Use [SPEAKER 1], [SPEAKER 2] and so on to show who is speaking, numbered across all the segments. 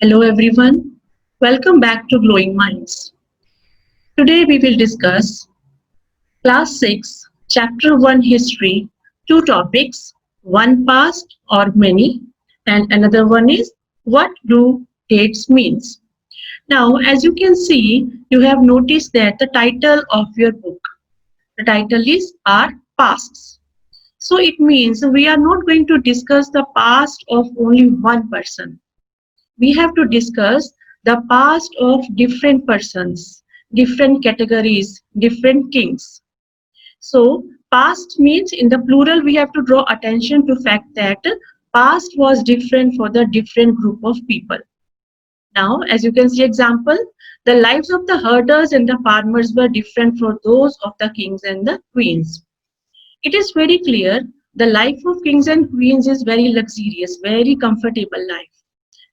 [SPEAKER 1] Hello everyone, welcome back to Glowing Minds. Today we will discuss Class 6, Chapter 1 History, two topics, one past or many, and another one is what do dates means. Now, as you can see, you have noticed that the title of your book, the title is Our Pasts. So it means we are not going to discuss the past of only one person. We have to discuss the past of different persons, different categories, different kings. So past means in the plural we have to draw attention to fact that past was different for the different group of people. Now, as you can see example, the lives of the herders and the farmers were different for those of the kings and the queens. It is very clear the life of kings and queens is very luxurious, very comfortable life.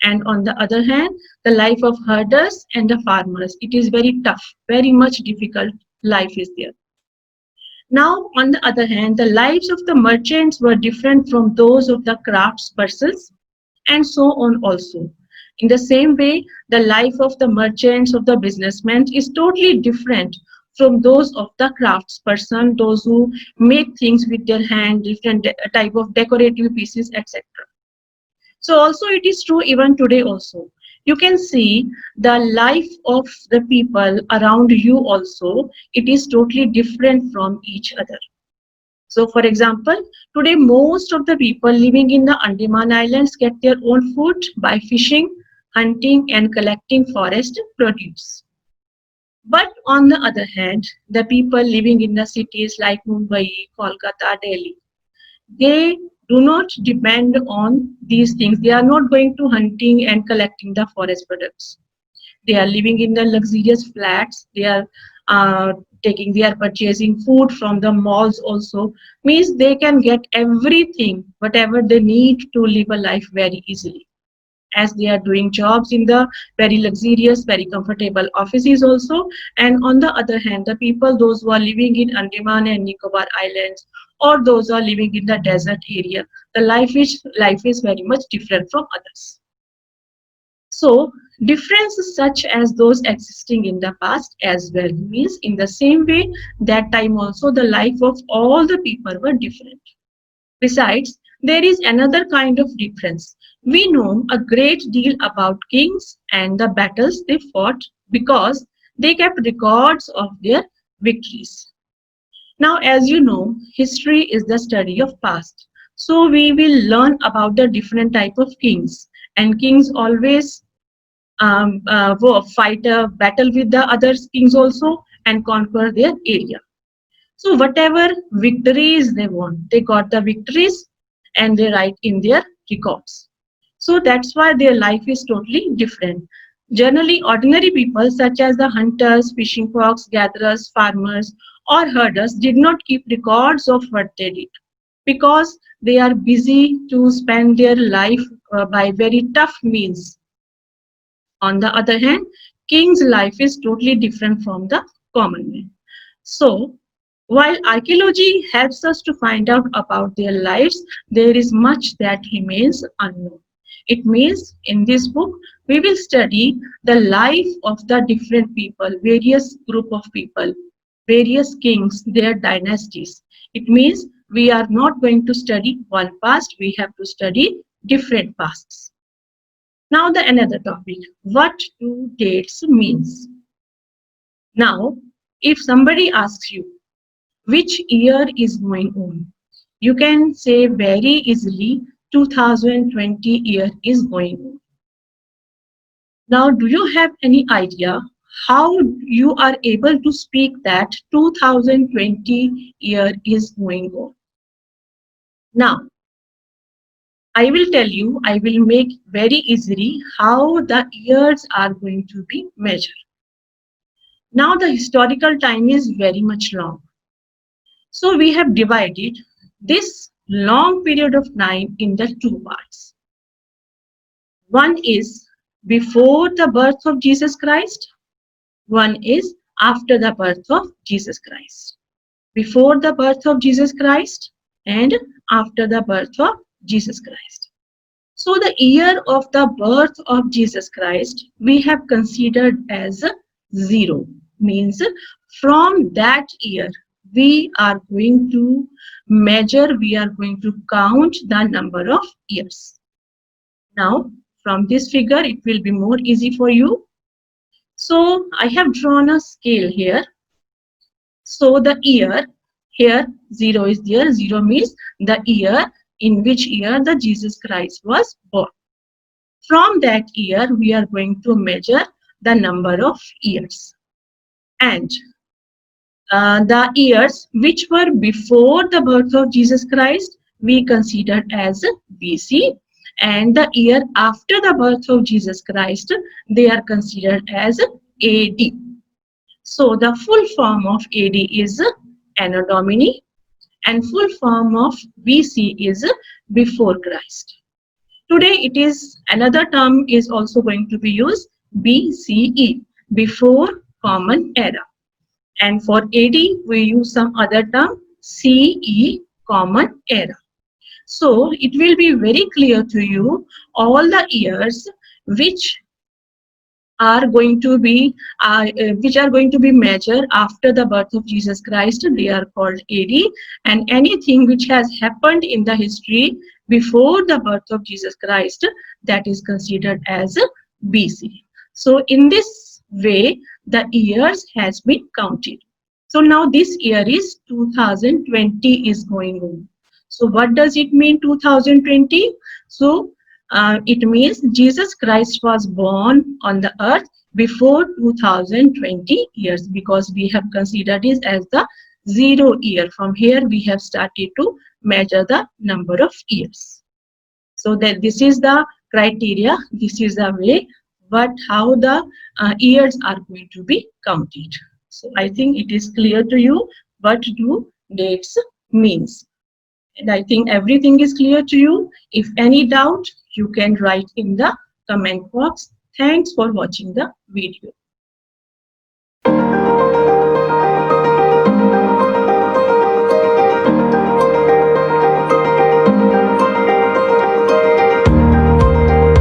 [SPEAKER 1] And on the other hand, the life of herders and the farmers, it is very tough, very much difficult life is there. Now, on the other hand, the lives of the merchants were different from those of the craftspersons and so on also. In the same way, the life of the merchants, of the businessmen is totally different from those of the craftsperson, those who make things with their hand, different type of decorative pieces, etc. So also it is true even today also. You can see the life of the people around you also, it is totally different from each other. So for example, today most of the people living in the Andaman Islands get their own food by fishing, hunting and collecting forest produce. But on the other hand, the people living in the cities like Mumbai, Kolkata, Delhi, they do not depend on these things. They are not going to hunting and collecting the forest products. They are living in the luxurious flats. They are they are purchasing food from the malls also. Means they can get everything, whatever they need to live a life very easily. As they are doing jobs in the very luxurious, very comfortable offices also. And on the other hand, the people, those who are living in Andaman and Nicobar Islands, or those who are living in the desert area, the life is very much different from others. So differences such as those existing in the past as well means in the same way that time also the life of all the people were different. Besides, there is another kind of difference. We know a great deal about kings and the battles they fought because they kept records of their victories. Now, as you know, history is the study of past. So we will learn about the different type of kings. And kings always fight a battle with the other kings also and conquer their area. So whatever victories they won, they got the victories and they write in their records. So that's why their life is totally different. Generally, ordinary people such as the hunters, fishing folks, gatherers, farmers, or herders did not keep records of what they did because they are busy to spend their life by very tough means. On the other hand, king's life is totally different from the common man. So, while archaeology helps us to find out about their lives, there is much that remains unknown. It means in this book, we will study the life of the different people, various group of people, various kings, their dynasties. It means we are not going to study one past, we have to study different pasts. Now the another topic, what do dates means? Now, if somebody asks you, which year is going on? You can say very easily 2020 year is going on. Now, do you have any idea how you are able to speak that 2020 year is going on? Now, I will tell you, I will make very easily how the years are going to be measured. Now, the historical time is very much long. So we have divided this long period of time in the two parts. One is before the birth of Jesus Christ, one is after the birth of Jesus Christ. Before the birth of Jesus Christ and after the birth of Jesus Christ. So the year of the birth of Jesus Christ we have considered as 0, means from that year we are going to measure, we are going to count the number of years. Now from this figure it will be more easy for you. So I have drawn a scale here. So the year here 0 is there. 0 means the year, in which year the Jesus Christ was born. From that year we are going to measure the number of years, and the years which were before the birth of Jesus Christ we considered as BC, and the year after the birth of Jesus Christ they are considered as AD. So the full form of AD is Anno Domini, and full form of BC is before Christ. Today it is another term is also going to be used, BCE, before Common Era. And for AD we use some other term, CE, Common Era. So it will be very clear to you all the years which are going to be measured after the birth of Jesus Christ. They are called AD, and anything which has happened in the history before the birth of Jesus Christ, that is considered as BC. So in this way the years has been counted. So now this year is 2020 is going on. So what does it mean 2020? So it means Jesus Christ was born on the earth before 2020 years, because we have considered it as the 0 year. From here we have started to measure the number of years. So that this is the criteria, this is the way how the years are going to be counted. So I think it is clear to you what do dates means. And I think everything is clear to you. If any doubt, you can write in the comment box. Thanks for watching the video.